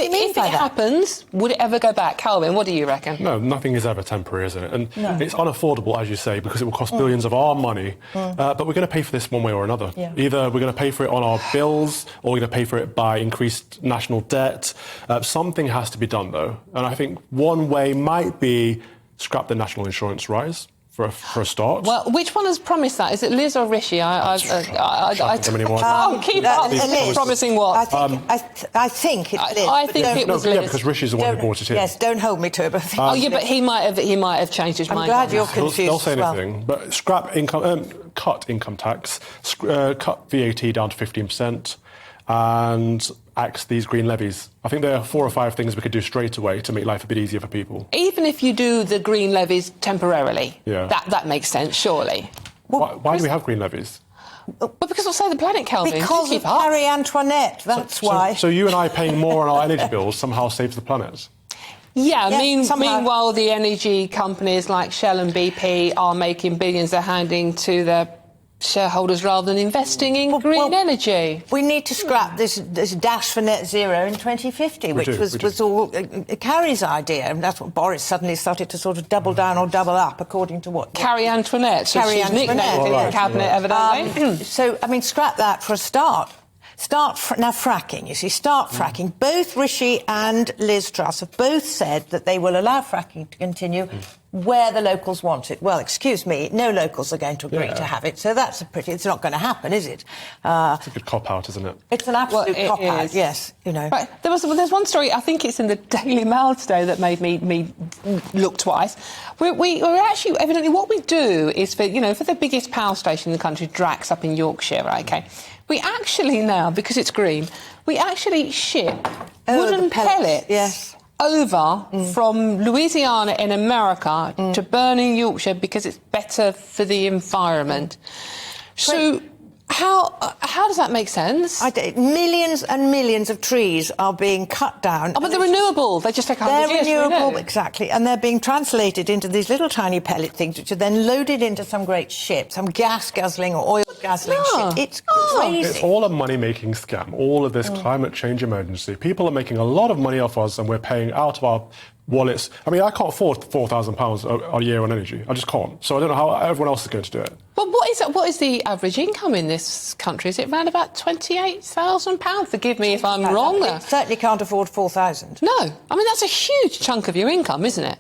if it happens, would it ever go back? Calvin, what do you reckon? No, nothing is ever temporary, is it? And it's unaffordable, as you say, because it will cost billions of our money. But we're going to pay for this one way or another. Yeah. Either we're going to pay for it on our bills, or we're going to pay for it by increased national debt. Something has to be done, though. And I think one way might be scrap the national insurance rise. For a start. Well, which one has promised that? Is it Liz or Rishi? I keep up. Liz promising what? I think it's Liz. I think it was Liz. Yeah, because Rishi's the one who brought it in. Yes, don't hold me to it. But but he might have changed his mind. I'm glad you're confused. They'll say anything, but scrap income, cut income tax, cut VAT down to 15%, and axe these green levies. I think there are 4 or 5 things we could do straight away to make life a bit easier for people. Even if you do the green levies temporarily, yeah. that makes sense, surely. Well, why do we have green levies? Well, because we'll save the planet, Calvin. Because of Marie Antoinette, that's why. So you and I paying more on our energy bills somehow saves the planet? Yeah, meanwhile, the energy companies like Shell and BP are making billions they're handing to their shareholders rather than investing in green energy. We need to scrap this dash for net zero in 2050, which was all Carrie's idea, and that's what Boris suddenly started to sort of double down or double up, according to what Carrie Antoinette. So she's nicknamed in the cabinet, evidently. So, I mean, scrap that for a start. Now, fracking, you see, fracking. Both Rishi and Liz Truss have both said that they will allow fracking to continue where the locals want it. Well, excuse me, no locals are going to agree to have it, so it's not going to happen, is it? It's a good cop-out, isn't it? It's an absolute cop-out, yes, you know. Right. There's one story, I think it's in the Daily Mail today, that made me look twice. We're actually, evidently, what we do is, for the biggest power station in the country, Drax up in Yorkshire, right, OK? We actually now, because it's green, we actually ship wooden pellets over from Louisiana in America to burn in Yorkshire because it's better for the environment. So how does that make sense? Millions and millions of trees are being cut down. Oh, but they're renewable. They just take 100 years. They're renewable, exactly, and they're being translated into these little tiny pellet things, which are then loaded into some great ship, some gas-guzzling or oil-guzzling ship. It's crazy. It's all a money-making scam, all of this climate change emergency. People are making a lot of money off us, and we're paying out of our wallets. I mean, I can't afford £4,000 a year on energy. I just can't. So I don't know how everyone else is going to do it. But what is the average income in this country? Is it around about £28,000? Forgive me if I'm wrong there. Certainly can't afford 4,000. No. I mean, that's a huge chunk of your income, isn't it?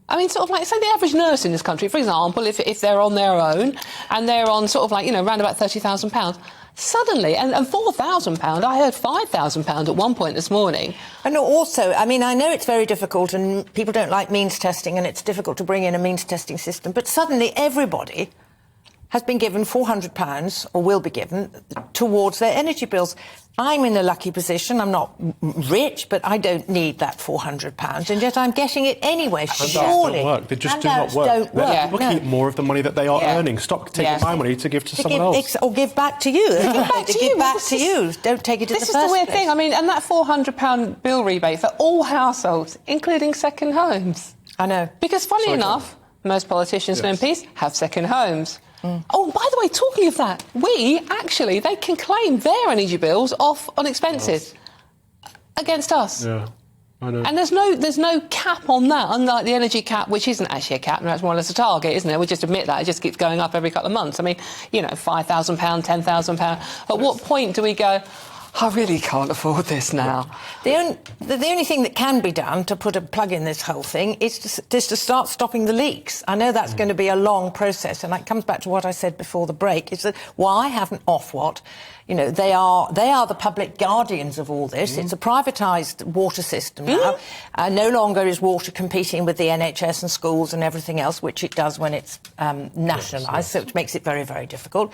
I mean, sort of like, say the average nurse in this country, for example, if they're on their own and they're on sort of like, around about £30,000, suddenly, and £4,000, I heard £5,000 at one point this morning. And also, I mean, I know it's very difficult and people don't like means testing and it's difficult to bring in a means testing system, but suddenly everybody has been given £400, or will be given, towards their energy bills. I'm in a lucky position. I'm not rich, but I don't need that £400, and yet I'm getting it anyway. Surely. Don't work. They just do not work. Let people keep more of the money that they are earning. Stop taking my money to give to someone else. Or give back to you. Give back to you. Don't take it in the first place. This is the weird thing. I mean, and that £400 bill rebate for all households, including second homes. I know. Because, funny enough, most politicians and MPs have second homes. Oh, by the way, talking of that, they can claim their energy bills off on expenses against us. Yeah, I know. And there's no cap on that, unlike the energy cap, which isn't actually a cap, and that's more or less a target, isn't it? We just admit that. It just keeps going up every couple of months. I mean, £5,000, £10,000. At what point do we go, I really can't afford this now? The only thing that can be done to put a plug in this whole thing is to start stopping the leaks. I know that's going to be a long process, and that comes back to what I said before the break, is that why haven't Ofwat, they are the public guardians of all this. It's a privatised water system now. No longer is water competing with the NHS and schools and everything else, which it does when it's nationalised, so it makes it very, very difficult.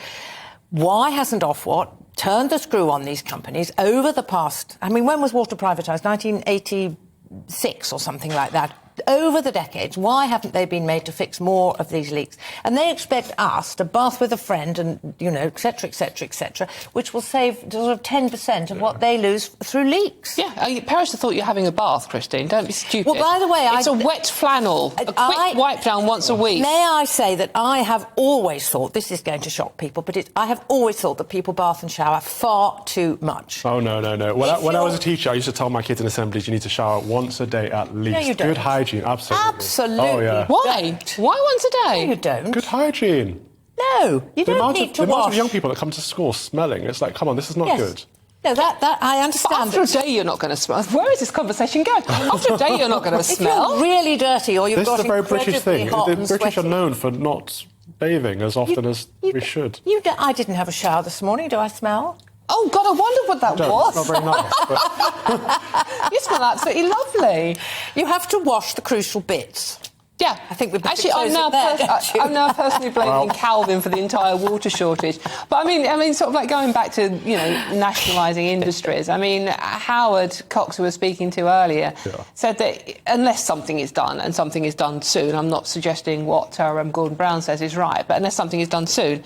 Why hasn't Ofwat turned the screw on these companies over the past... I mean, when was water privatised? 1986 or something like that. over the decades, why haven't they been made to fix more of these leaks? And they expect us to bath with a friend and, you know, etc., etc., etc., which will save sort of 10% of what they lose through leaks. Yeah, parents have thought you're having a bath, Christine. Don't be stupid. Well, by the way, it's a wet flannel, a quick wipe down once a week. May I say that I have always thought, this is going to shock people, but I have always thought that people bath and shower far too much. Oh, no. When I was a teacher, I used to tell my kids in assemblies, you need to shower once a day at least. No, you don't. Good hygiene, absolutely. Absolutely. Oh, yeah. Why? Why once a day? No, you don't. Good hygiene. No, you don't need to the amount wash. of young people that come to school smelling, it's like, come on, this is not good. No, that I understand. But after a day, you're not going to smell. Where is this conversation going? After a day, you're not going to smell. If you're really dirty or you've got This is a very British thing. hot The and British are sweaty. known for not bathing as often as we should. I didn't have a shower this morning. Do I smell? Oh, God, I wonder what that was. It's not very nice. But... You smell absolutely lovely. You have to wash the crucial bits. Yeah, I think we've actually. I'm now personally blaming Calvin for the entire water shortage. But I mean, sort of like going back to nationalising industries. I mean, Howard Cox, who we were speaking to earlier, said that unless something is done and something is done soon, I'm not suggesting what Gordon Brown says is right, but unless something is done soon,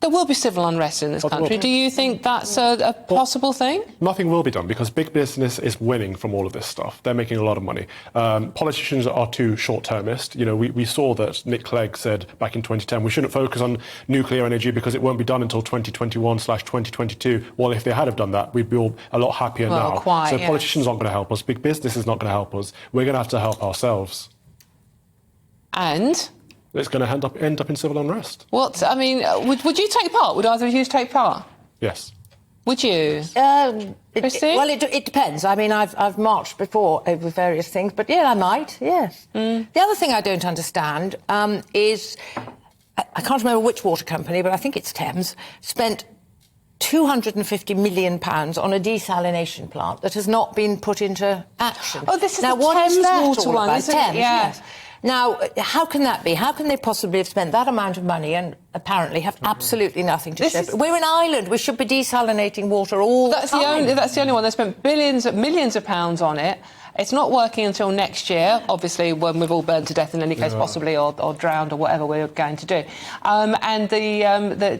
there will be civil unrest in this country. Do you think that's a possible thing? Nothing will be done because big business is winning from all of this stuff. They're making a lot of money. Politicians are too short-termist. You know, we saw that Nick Clegg said back in 2010 we shouldn't focus on nuclear energy because it won't be done until 2021/2022. Well, if they had have done that, we'd be all a lot happier now. Politicians aren't going to help us. Big business is not going to help us. We're going to have to help ourselves. And? It's going to end up in civil unrest. What? I mean, would you take part? Would either of you take part? Yes. Would you? Christine? Well, it depends. I mean, I've marched before over various things, but yeah, I might, yes. The other thing I don't understand is, I can't remember which water company, but I think it's Thames, spent £250 million on a desalination plant that has not been put into action. Oh, this is now, the what Thames is that water all one, about? isn't it? Thames, Yeah. yes. Now, how can that be? How can they possibly have spent that amount of money and apparently have absolutely nothing to show? We're an island. We should be desalinating water all the time. That's the only one. They spent millions of pounds on it. It's not working until next year, obviously, when we've all burned to death in any case, possibly, or drowned, or whatever we're going to do. And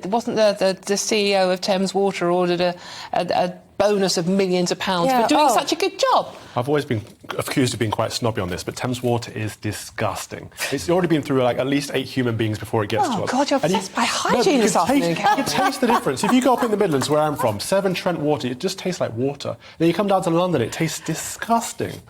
wasn't the CEO of Thames Water ordered a bonus of millions of pounds for doing such a good job? I've always been accused of being quite snobby on this, but Thames Water is disgusting. It's already been through like at least 8 human beings before it gets to us. Oh, God, you're obsessed by hygiene this afternoon, You can taste the difference. If you go up in the Midlands, where I'm from, Severn Trent water, it just tastes like water. Then you come down to London, it tastes disgusting.